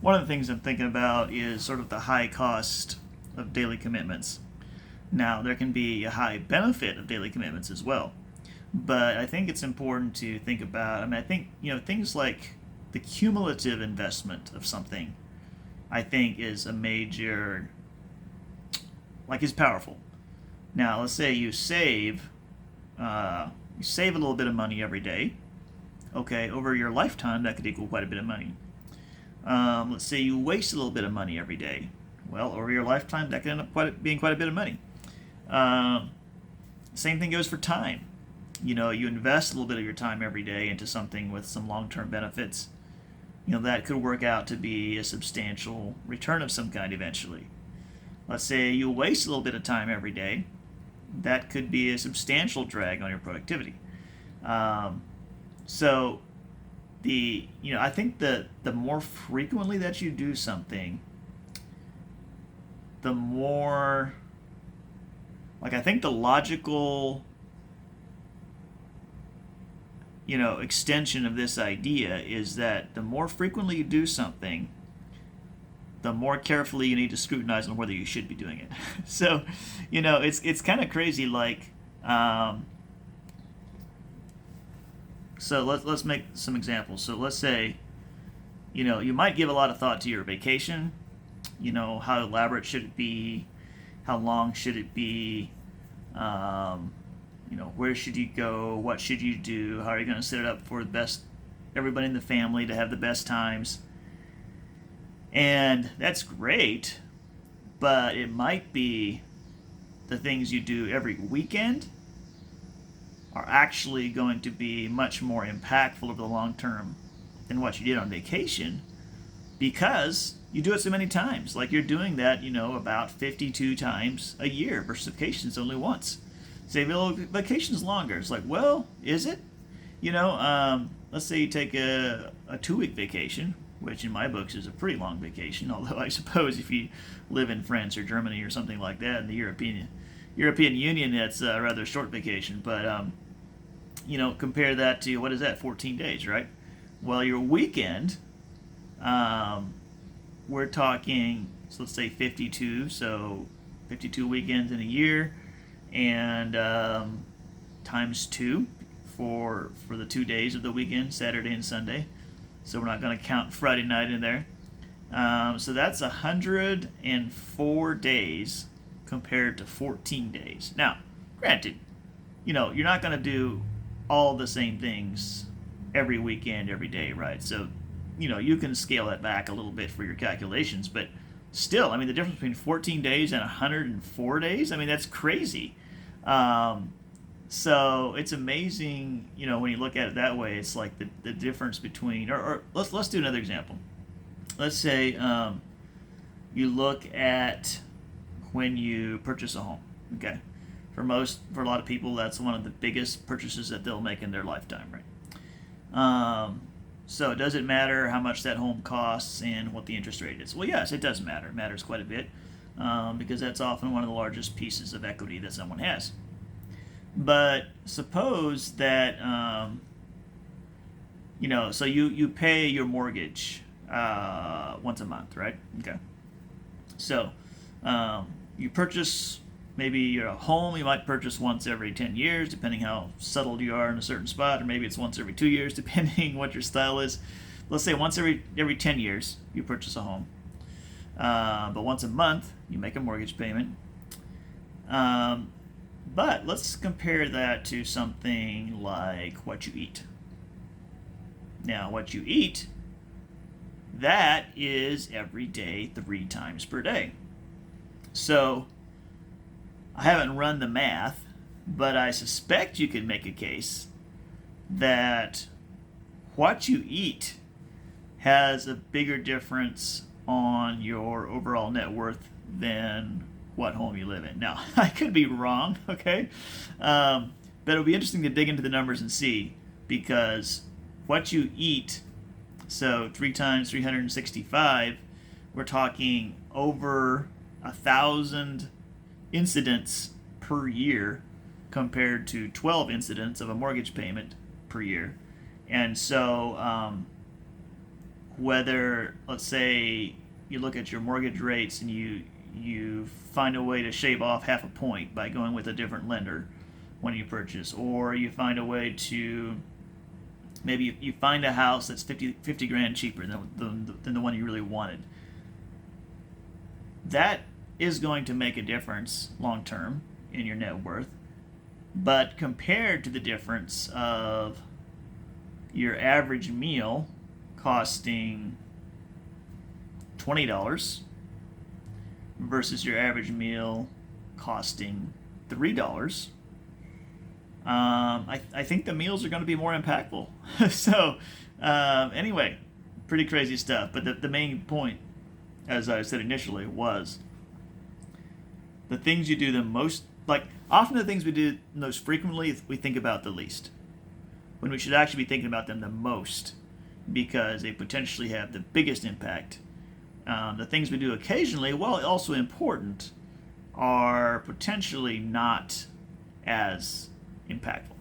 one of the things I'm thinking about is sort of the high cost of daily commitments. Now, there can be a high benefit of daily commitments as well. But I think it's important to think about, I think, things like the cumulative investment of something, I think is a major, is powerful. Now, let's say you save a little bit of money every day. Okay, over your lifetime, that could equal quite a bit of money. Let's say you waste a little bit of money every day. Well, over your lifetime, that could end up being quite a bit of money. Same thing goes for time. You invest a little bit of your time every day into something with some long-term benefits. That could work out to be a substantial return of some kind eventually. Let's say you waste a little bit of time every day. That could be a substantial drag on your productivity. So I think that the more frequently that you do something, the more, I think the logical, extension of this idea is that the more frequently you do something, the more carefully you need to scrutinize on whether you should be doing it. So, it's kind of crazy. So let's make some examples. So let's say, you might give a lot of thought to your vacation. How elaborate should it be? How long should it be? Where should you go? What should you do? How are you going to set it up for everybody in the family to have the best times? And that's great, but it might be the things you do every weekend are actually going to be much more impactful over the long term than what you did on vacation, because you do it so many times. Like you're doing that, about 52 times a year versus vacations only once. Say, well, vacation's longer. It's like, well, is it? Let's say you take a 2-week vacation, which in my books is a pretty long vacation. Although I suppose if you live in France or Germany or something like that in the European Union, that's a rather short vacation. But compare that to, what is that? 14 days, right? Well, your weekend, we're talking. So let's say 52. So 52 weekends in a year, and times 2 for the 2 days of the weekend, Saturday and Sunday. So we're not going to count Friday night in there. So that's 104 days compared to 14 days. Now, granted, you're not going to do all the same things every weekend, every day, right? So, you can scale that back a little bit for your calculations, but still, the difference between 14 days and 104 days, that's crazy. So it's amazing, when you look at it that way. It's like the difference between, or let's do another example. Let's say you look at when you purchase a home. Okay, for a lot of people, that's one of the biggest purchases that they'll make in their lifetime, right? So does it matter how much that home costs and what the interest rate is? Well, yes, it does matter. It matters quite a bit, because that's often one of the largest pieces of equity that someone has. But suppose that so you pay your mortgage once a month, right? Okay. So you purchase maybe your home. You might purchase once every 10 years, depending how settled you are in a certain spot, or maybe it's once every 2 years, depending what your style is. Let's say once every 10 years you purchase a home, but once a month you make a mortgage payment. But let's compare that to something like what you eat. Now, what you eat, that is every day, 3 times per day. So, I haven't run the math, but I suspect you could make a case that what you eat has a bigger difference on your overall net worth than what home you live in. Now, I could be wrong, okay? But it'll be interesting to dig into the numbers and see, because what you eat, so 3 times 365, we're talking over 1,000 incidents per year compared to 12 incidents of a mortgage payment per year. And so whether, let's say, you look at your mortgage rates and you find a way to shave off half a point by going with a different lender when you purchase, or you find a way to maybe you find a house that's 50 grand cheaper than the one you really wanted. That is going to make a difference long term in your net worth. But compared to the difference of your average meal costing $20 versus your average meal costing $3, I think the meals are going to be more impactful. So, anyway, pretty crazy stuff. But the main point, as I said initially, was the things you do the most, like often the things we do most frequently, we think about the least, when we should actually be thinking about them the most because they potentially have the biggest impact. The things we do occasionally, while also important, are potentially not as impactful.